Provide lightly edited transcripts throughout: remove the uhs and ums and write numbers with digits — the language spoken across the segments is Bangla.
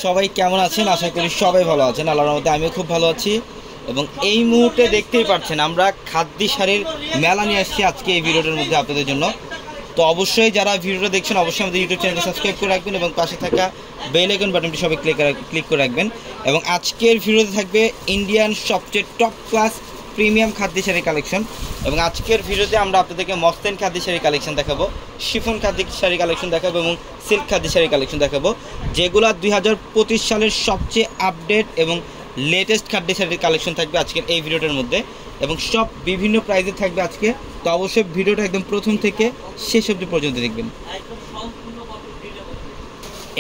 সবাই কেমন আছেন? আশা করি সবাই ভালো আছেন। আল্লাহর রহমতে আমিও খুব ভালো আছি। এবং এই মুহূর্তে দেখতেই পাচ্ছেন আমরা খাদ্য শাড়ির মেলা নিয়ে আসছি আজকে এই ভিডিওটার মধ্যে আপনাদের জন্য। তো অবশ্যই যারা ভিডিওটা দেখছেন অবশ্যই আমাদের ইউটিউব চ্যানেলকে সাবস্ক্রাইব করে রাখবেন এবং পাশে থাকা বেল আইকন বাটনটি সবাই ক্লিক করে রাখবেন। এবং আজকের ভিডিওতে থাকবে ইন্ডিয়ান সবচেয়ে টপ ক্লাস প্রিমিয়াম খাদ্য শাড়ি কালেকশন। এবং আজকের ভিডিওতে আমরা আপনাদেরকে মসলিন খাদ্য শাড়ি কালেকশন দেখাবো, শিফন খাদ্য শাড়ি কালেকশন দেখাবো এবং সিল্ক খাদ্য শাড়ি কালেকশন দেখাবো, যেগুলো 2025 সালের সবচেয়ে আপডেট এবং লেটেস্ট খাদ্য শাড়ির কালেকশন থাকবে আজকের এই ভিডিওটার মধ্যে। এবং সব বিভিন্ন প্রাইসে থাকবে আজকে। তো অবশ্যই ভিডিওটা একদম প্রথম থেকে শেষ অবধি পর্যন্ত দেখবেন।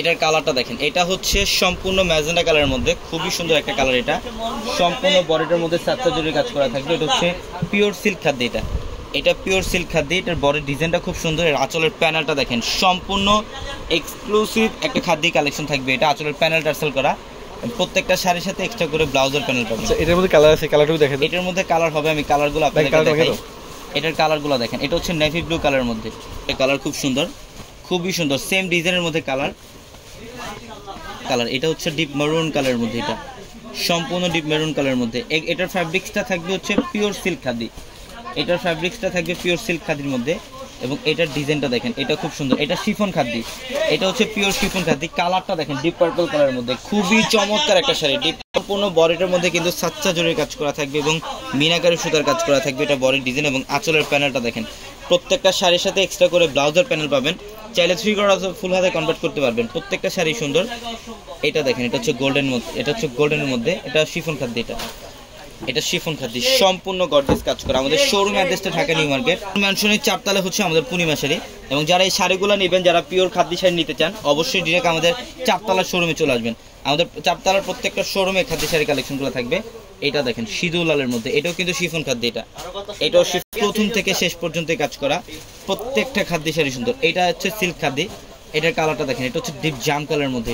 এটার কালারটা দেখেন, এটা হচ্ছে সম্পূর্ণ ম্যাজেন্টা কালারের মধ্যে, খুবই সুন্দর একটা কালার। এটা সম্পূর্ণ বডিটার মধ্যে 7টা জরির কাজ করা থাকবে। এটা হচ্ছে পিওর সিল্ক খাদ্য। এটা পিওর সিল্ক খাদ্য। এটার বডির ডিজাইনটা খুব সুন্দর। এর আঁচলের প্যানেলটা দেখেন, সম্পূর্ণ এক্সক্লুসিভ একটা খাদ্য কালেকশন থাকবে। এটা আঁচলের প্যানেল টার্সেল করা, প্রত্যেকটা শাড়ির সাথে এক্সট্রা করে ব্লাউজের প্যানেল পাবেন। এটার মধ্যে কালার আছে, কালারটাও দেখেন। এটার মধ্যে কালার হবে, আমি কালারগুলো আপনাদেরকে দেখাই। এটার কালারগুলো দেখেন, এটা হচ্ছে নেভি ব্লু কালারের মধ্যে। এই কালার খুব সুন্দর, খুবই সুন্দর, সেম ডিজাইনের মধ্যে কালার। এটা হচ্ছে ডিপ মেরুন কালারের মধ্যে। এটা সম্পূর্ণ ডিপ মেরুন কালারের মধ্যে। এটার ফ্যাব্রিক্সটা থাকবে হচ্ছে পিওর সিল্ক খাদি। এটার ফ্যাব্রিক্সটা থাকবে পিওর সিল্ক খাদির মধ্যে। এবং এটার ডিজাইনটা দেখেন, এটা খুব সুন্দর। এটা শিফন খাদি, এটা হচ্ছে পিওর শিফন খাদি। কালারটা দেখেন ডিপ পার্পল কালারের মধ্যে, খুবই চমৎকার একটা শাড়ি। ডিপ সম্পূর্ণ বডিটার মধ্যে কিন্তু 7টা জরির কাজ করা থাকবে এবং মিনাকারি সুতার কাজ করা থাকবে। এটা বডির ডিজাইন এবং আঁচলের প্যানেলটা দেখেন, প্রত্যেকটা শাড়ির সাথে এক্সট্রা করে ব্লাউজের প্যানেল পাবেন। চাইলে 3 কোয়ার্টার ফুল হাতে কনভার্ট করতে পারবেন। প্রত্যেকটা শাড়ি সুন্দর। এটা দেখেন, এটা হচ্ছে গোল্ডেন মধ্যে, এটা হচ্ছে গোল্ডেনের মধ্যে। এটা শিফন খাদ্য। এটা শিফন খাদ্য, সম্পূর্ণ গর্জিয়াস কাজ করা। আমাদের শোরুম অ্যাড্রেসটা ঢাকা নিউ মার্কেট ম্যানশনের 4 তলায় হচ্ছে আমাদের পূর্ণিমা শাড়ি। এবং যারা এই শাড়িগুলো নেবেন, যারা পিওর খাদ্য শাড়ি নিতে চান, অবশ্যই ডিরেক্ট আমাদের 4 তলার শোরুমে চলে আসবেন। আমাদের 4 তলার প্রত্যেকটা শোরুমে খাদ্য শাড়ি কালেকশনগুলো থাকবে। এটা দেখেন সিঁদুর লালের মধ্যে, এটাও কিন্তু শিফন খাদ্য। এটাও প্রথম থেকে শেষ পর্যন্ত কাজ করা, প্রত্যেকটা খাদ্য শাড়ি সুন্দর। এটা হচ্ছে সিল্ক খাদ্য। এটার কালারটা দেখেন, এটা হচ্ছে ডিপ জাম কালারের মধ্যে।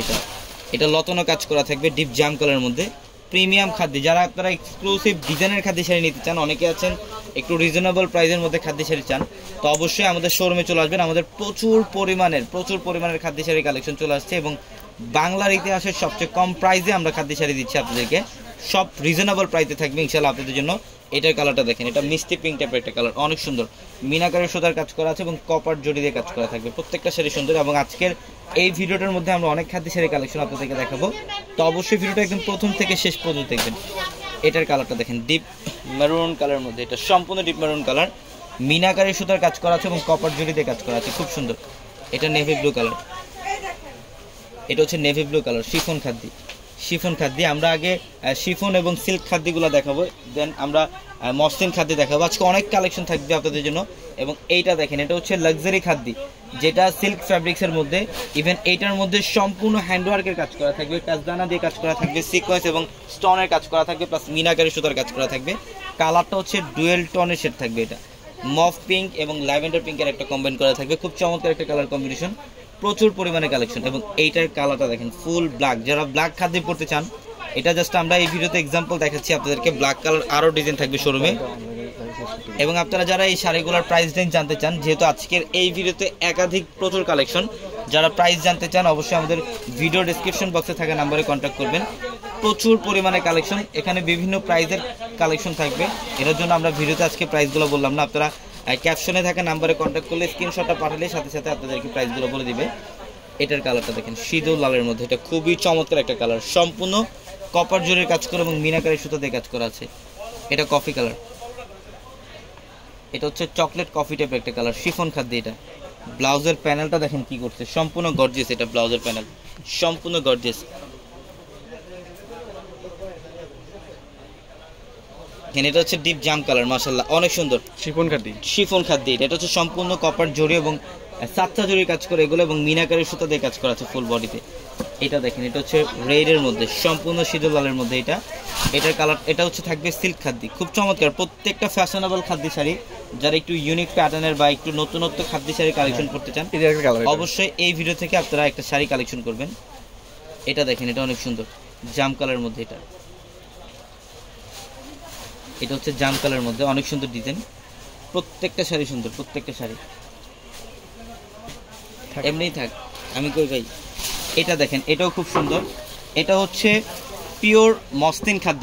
এটা লতানো কাজ করা থাকবে ডিপ জাম কালারের মধ্যে। প্রিমিয়াম খাদ্য, যারা আপনারা এক্সক্লুসিভ ডিজাইনের খাদ্য শাড়ি নিতে চান, অনেকে আছেন একটু রিজনেবল প্রাইসের মধ্যে খাদ্য শাড়ি চান, তো অবশ্যই আমাদের শোরুমে চলে আসবেন। আমাদের প্রচুর পরিমাণের খাদ্য শাড়ি কালেকশন চলে আসছে এবং বাংলার ইতিহাসের সবচেয়ে কম প্রাইসে আমরা খাদ্য শাড়ি দিচ্ছি আপনাদেরকে। সব রিজনেবল প্রাইসে থাকবে ইনশাআল্লাহ আপনাদের জন্য। এটার কালারটা দেখেন, এটা মিষ্টি পিঙ্ক টাইপের একটা কালার, অনেক সুন্দর। মিনাকারের সুতার কাজ করা আছে এবং কপার জড়ি দিয়ে কাজ করা থাকবে। প্রত্যেকটা শাড়ি সুন্দর। এবং আজকের এই ভিডিওটার মধ্যে আমরা অনেক খাদ্য শাড়ি কালেকশন আপনাদেরকে দেখাবো। তো অবশ্যই ভিডিওটা একদম প্রথম থেকে শেষ পর্যন্ত দেখবেন। এটার কালারটা দেখেন, ডিপ মেরুন কালারের মধ্যে। এটা সম্পূর্ণ ডিপ মেরুন কালার, মিনাকারের সুতার কাজ করা আছে এবং কপার জড়ি দিয়ে কাজ করা আছে, খুব সুন্দর। এটা নেভি ব্লু কালার। এটা হচ্ছে নেভি ব্লু কালার, শিফন খাদ্য। আমরা আগে শিফন এবং সিল্ক খাদ্যগুলো দেখাবো, দেন আমরা মসলিন খাদ্য দেখাবো। আজকে অনেক কালেকশন থাকবে আপনাদের জন্য। এবং এইটা দেখেন, এটা হচ্ছে লাক্সারি খাদ্য, যেটা সিল্ক ফ্যাব্রিক্সের মধ্যে। ইভেন এইটার মধ্যে সম্পূর্ণ হ্যান্ডওয়ার্কের কাজ করা থাকবে, কাজদানা দিয়ে কাজ করা থাকবে, সিকোয়েন্স এবং স্টোনের কাজ করা থাকবে, প্লাস মিনাকারি সুতার কাজ করা থাকবে। কালারটা হচ্ছে ডুয়েল টোনের শেড থাকবে। এটা মফ পিঙ্ক এবং ল্যাভেন্ডার পিঙ্কের একটা কম্বাইন করা থাকবে, খুব চমৎকার একটা কালার কম্বিনেশন, প্রচুর পরিমাণে কালেকশন। এবং এইটার কালারটা দেখেন ফুল ব্ল্যাক, যারা ব্ল্যাক খাদ্য পড়তে চান, এটা জাস্ট আমরা এই ভিডিওতে এক্সাম্পল দেখাচ্ছি আপনাদেরকে। ব্ল্যাক কালার আরও ডিজাইন থাকবে শোরুমে। এবং আপনারা যারা এই শাড়িগুলোর প্রাইস রেঞ্জ জানতে চান, যেহেতু আজকের এই ভিডিওতে প্রচুর কালেকশন, যারা প্রাইস জানতে চান অবশ্যই আমাদের ভিডিও ডেসক্রিপশন বক্সে থাকা নাম্বারে কন্ট্যাক্ট করবেন। প্রচুর পরিমাণে কালেকশন, এখানে বিভিন্ন প্রাইসের কালেকশন থাকবে। এটার জন্য আমরা ভিডিওতে আজকে প্রাইসগুলো বললাম না, আপনারা ক্যাপশনে থাকা নাম্বারে কন্ট্যাক্ট করলে স্ক্রিনশটটা পাঠালে সাথে সাথে আপনাদেরকে প্রাইসগুলো বলে দিবে। এটার কালারটা দেখেন সিঁদুর লালের মধ্যে, এটা খুবই চমৎকার একটা কালার, সম্পূর্ণ কপার জরির কাজ করা এবং মিনাকারি সুতা দিয়ে কাজ করা আছে। এটা কফি কালার, এটা হচ্ছে চকলেট কফি টাইপের একটা কালার, শিফন খাদ্য। এটা ব্লাউজের প্যানেলটা দেখেন কি করছে, সম্পূর্ণ গর্জিয়াস। এটা ব্লাউজের প্যানেল সম্পূর্ণ গর্জিয়াস। এটা হচ্ছে ডিপ জাম কালার, মাশাআল্লাহ অনেক সুন্দর। শিফন খাদ্য। এটা হচ্ছে সম্পূর্ণ কপার জরি এবং 7টা জরির কাজ করে এগুলো এবং মিনাকারি সুতা দিয়ে কাজ করা আছে ফুল বডিতে। এটা দেখেন, এটা হচ্ছে রেডের মধ্যে, সম্পূর্ণ সিঁদুর লালের মধ্যে। এটার কালার, এটা হচ্ছে থাকবে সিল্ক খাদ্য, খুব চমৎকার। প্রত্যেকটা ফ্যাশনেবল খাদ্য শাড়ি, যারা একটু ইউনিক প্যাটার্নের বা একটু নতুনত্ব খাদ্য শাড়ি কালেকশন করতে চান, অবশ্যই এই ভিডিও থেকে আপনারা একটা শাড়ি কালেকশন করবেন। এটা দেখেন, এটা অনেক সুন্দর জাম কালারের মধ্যে। এটা হচ্ছে জাম কালারের মধ্যে, অনেক সুন্দর ডিজাইন। প্রত্যেকটা শাড়ি সুন্দর, প্রত্যেকটা শাড়ি এমনিই থাক, আমি কই ভাই। এটা দেখেন, এটাও খুব সুন্দর। এটা হচ্ছে পিওর মসলিন খাদ্য,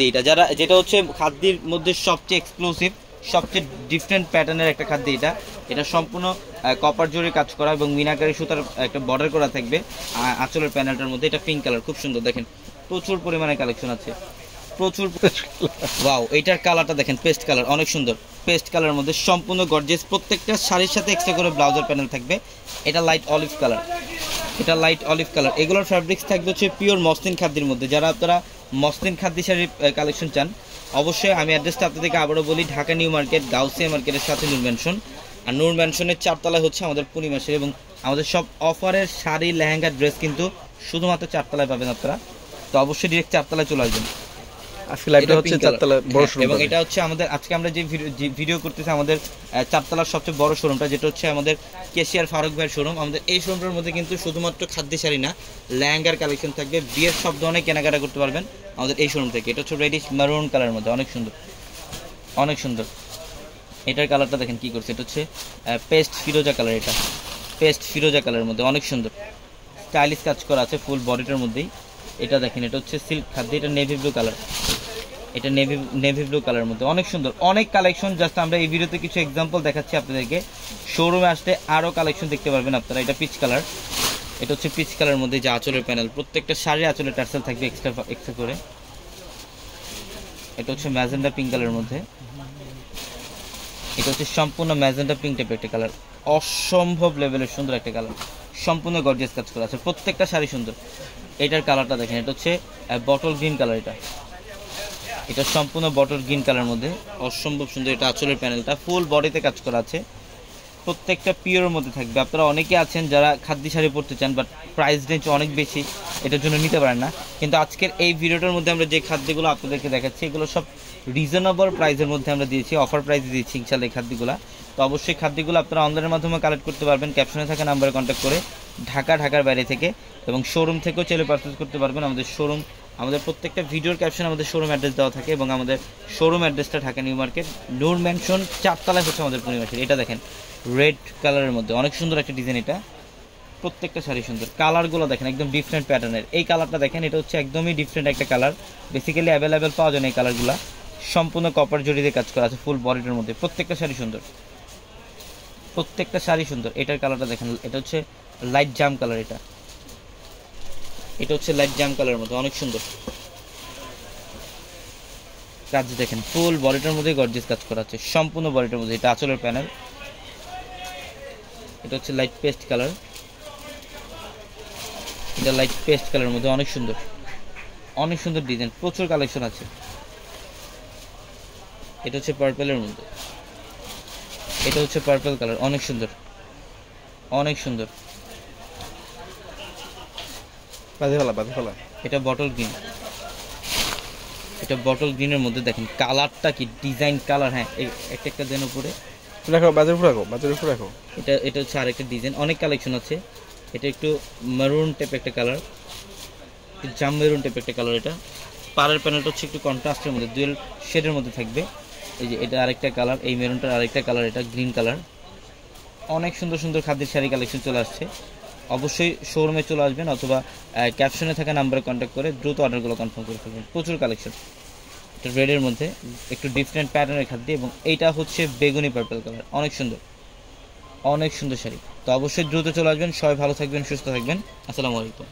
যেটা হচ্ছে খাদ্যের মধ্যে সবচেয়ে এক্সক্লুসিভ, সবচেয়ে ডিফারেন্ট প্যাটার্নের একটা খাদ্য। এটা সম্পূর্ণ কপার জরি কাজ করা এবং মিনাকারি সুতার একটা বর্ডার করা থাকবে আঁচলের প্যানেলটার মধ্যে। এটা পিঙ্ক কালার, খুব সুন্দর দেখেন, প্রচুর পরিমাণে কালেকশন আছে, প্রচুর। ওয়াও, এইটার কালারটা দেখেন, পেস্ট কালার, অনেক সুন্দর পেস্ট কালারের মধ্যে সম্পূর্ণ গর্জিয়াস। প্রত্যেকটা শাড়ির সাথে এক্সট্রা করে ব্লাউজার প্যানেল থাকবে। এটা লাইট অলিভ কালার, এটা লাইট অলিভ কালার। এগুলোর ফ্যাব্রিক্স থাকবে হচ্ছে পিওর মসলিন খাদ্যের মধ্যে। যারা আপনারা মসলিন খাদ্য শাড়ির কালেকশন চান, অবশ্যই আমি অ্যাড্রেসটা আপনাদেরকে আবারও বলি, ঢাকা নিউ মার্কেট, গাউসিয়া মার্কেটের সাথে নূর ম্যানশন। আর নূর ম্যানশনের 4 তলায় হচ্ছে আমাদের পূর্ণিমাসের, এবং আমাদের সব অফারের শাড়ি, লেহেঙ্গা, ড্রেস কিন্তু শুধুমাত্র 4 তলায় পাবেন আপনারা। তো অবশ্যই ডিরেক্ট 4 তলায় চলে আসবেন। এবং এটা হচ্ছে আমাদের আজকে আমরা যে ভিডিও করতেছি, আমাদের 4 তলার সবচেয়ে বড় শোরুমটা, যেটা হচ্ছে আমাদের কেশিয়ার ফারুক ভাইয়ের শোরুম। আমাদের এই শোরুমটার মধ্যে কিন্তু শুধুমাত্র খাদ্য শাড়ি না, লেহেঙ্গার কালেকশন থাকবে, বিয়ের সব ধরনের কেনাকাটা করতে পারবেন আমাদের এই শোরুম থেকে। এটা হচ্ছে রেডিশ মেরুন কালারের মধ্যে, অনেক সুন্দর, অনেক সুন্দর। এটার কালারটা দেখেন কি করছে, এটা হচ্ছে পেস্ট ফিরোজা কালার। এটা পেস্ট ফিরোজা কালারের মধ্যে অনেক সুন্দর স্টাইলিশ কাজ করা আছে ফুল বডিটার মধ্যেই। এটা দেখেন, এটা হচ্ছে সিল্ক খাদ্য, এটা নেভি ব্লু কালার, এটা নেভি ব্লু কালারের মধ্যে অনেক সুন্দর, অনেক কালেকশন। জাস্ট আমরা এই ভিডিওতে কিছু এক্সাম্পল দেখাচ্ছি আপনাদেরকে, শোরুমে আসলে আরও কালেকশন দেখতে পারবেন আপনারা। এটা পিচ কালার, এটা হচ্ছে পিচ কালারের মধ্যে যে আঁচলের প্যানেল, প্রত্যেকটা শাড়ির আঁচলে টার্সেল থাকবে এক্সট্রা করে। এটা হচ্ছে ম্যাজেন্ডা পিঙ্ক কালারের মধ্যে, এটা হচ্ছে সম্পূর্ণ ম্যাজেন্ডা পিঙ্ক টাইপের একটা কালার, অসম্ভব লেভেলের সুন্দর একটা কালার, সম্পূর্ণ গর্জিয়াস কাজ করা আছে, প্রত্যেকটা শাড়ি সুন্দর। এটার কালারটা দেখেন, এটা হচ্ছে বটল গ্রিন কালার। এটা সম্পূর্ণ বটল গ্রিন কালারের মধ্যে অসম্ভব সুন্দর। এটা আঁচলের প্যানেলটা ফুল বডিতে কাজ করা আছে, প্রত্যেকটা পিওরের মধ্যে থাকবে। আপনারা অনেকে আছেন যারা খাদ্য শাড়ি পরতে চান, বাট প্রাইস রেঞ্জ অনেক বেশি, এটার জন্য নিতে পারেন না। কিন্তু আজকের এই ভিডিওটার মধ্যে আমরা যে খাদ্যগুলো আপনাদেরকে দেখাচ্ছি, এগুলো সব রিজনেবল প্রাইসের মধ্যে আমরা দিয়েছি, অফার প্রাইসে দিয়েছি ইনশাআল্লাহ এই খাদ্যগুলো। তো অবশ্যই খাদ্যগুলো আপনারা অনলাইনের মাধ্যমে কালেক্ট করতে পারবেন, ক্যাপশনে থাকা নাম্বারে কন্ট্যাক্ট করে, ঢাকার বাইরে থেকে, এবং শোরুম থেকেও চলে পারচেজ করতে পারবেন। আমাদের প্রত্যেকটা ভিডিওর ক্যাপশনে আমাদের শোরুম অ্যাড্রেস দেওয়া থাকে, এবং আমাদের শোরুম অ্যাড্রেসটা ঢাকা নিউ মার্কেট, নূর ম্যানশন 4 তলায় হচ্ছে আমাদের পূর্ণিমাসের। এটা দেখেন রেড কালারের মধ্যে অনেক সুন্দর একটা ডিজাইন। এটা প্রত্যেকটা শাড়ি সুন্দর, কালারগুলো দেখেন একদম ডিফারেন্ট প্যাটার্নের। এই কালারটা দেখেন, এটা হচ্ছে একদমই ডিফারেন্ট একটা কালার, বেসিক্যালি অ্যাভেলেবেল পাওয়া যায় না এই কালারগুলো। সম্পূর্ণ কপার জড়িতে কাজ করা আছে ফুল বডিটার মধ্যে, প্রত্যেকটা শাড়ি সুন্দর, প্রত্যেকটা শাড়ি সুন্দর। এটার কালারটা দেখেন, এটা হচ্ছে লাইট জাম কালার। এটা হচ্ছে লাইট জাম কালারের মধ্যে অনেক সুন্দর কাজ দেখেন, ফুল বডিটার মধ্যে গর্জিয়াস কাজ করা আছে সম্পূর্ণ বডিটার মধ্যে। এটা আঁচলের প্যানেল, এটা হচ্ছে লাইট পেস্ট কালার, এটা লাইট পেস্ট কালারের মধ্যে অনেক সুন্দর, অনেক সুন্দর ডিজাইন, প্রচুর কালেকশন আছে। এটা হচ্ছে পার্পেলের মধ্যে, এটা হচ্ছে পার্পল কালার, অনেক সুন্দর, অনেক সুন্দর। এটা বটল গ্রিন, এটা বটল গ্রিনের মধ্যে দেখেন কালারটা কি ডিজাইন কালার। হ্যাঁ, একটা দেন উপরে এটা হচ্ছে আরেকটা ডিজাইন, অনেক কালেকশন আছে। এটা একটু মেরুন টাইপ একটা কালার, জাম মেরুন টাইপ একটা কালার। এটা পাড়ের প্যানেলটা হচ্ছে একটু কন্ট্রাস্টের মধ্যে, ডুয়েল শেডের মধ্যে থাকবে। এই যে এটা আরেকটা কালার, এই মেরুনটার আরেকটা কালার, এটা গ্রিন কালার। অনেক সুন্দর সুন্দর খাদ্যের শাড়ি কালেকশন চলে আসছে। অবশ্যই শোরুমে চলে আসবেন, অথবা ক্যাপশনে থাকা নাম্বারে কন্ট্যাক্ট করে দ্রুত অর্ডারগুলো কনফার্ম করে ফেলবেন। প্রচুর কালেকশন, এটা রেডের মধ্যে একটু ডিফারেন্ট প্যাটার্নের খাদ্য, এবং এইটা হচ্ছে বেগুনি পার্পল কালার, অনেক সুন্দর, অনেক সুন্দর শাড়ি। তো অবশ্যই দ্রুত চলে আসবেন। সবাই ভালো থাকবেন, সুস্থ থাকবেন। আসসালামু আলাইকুম।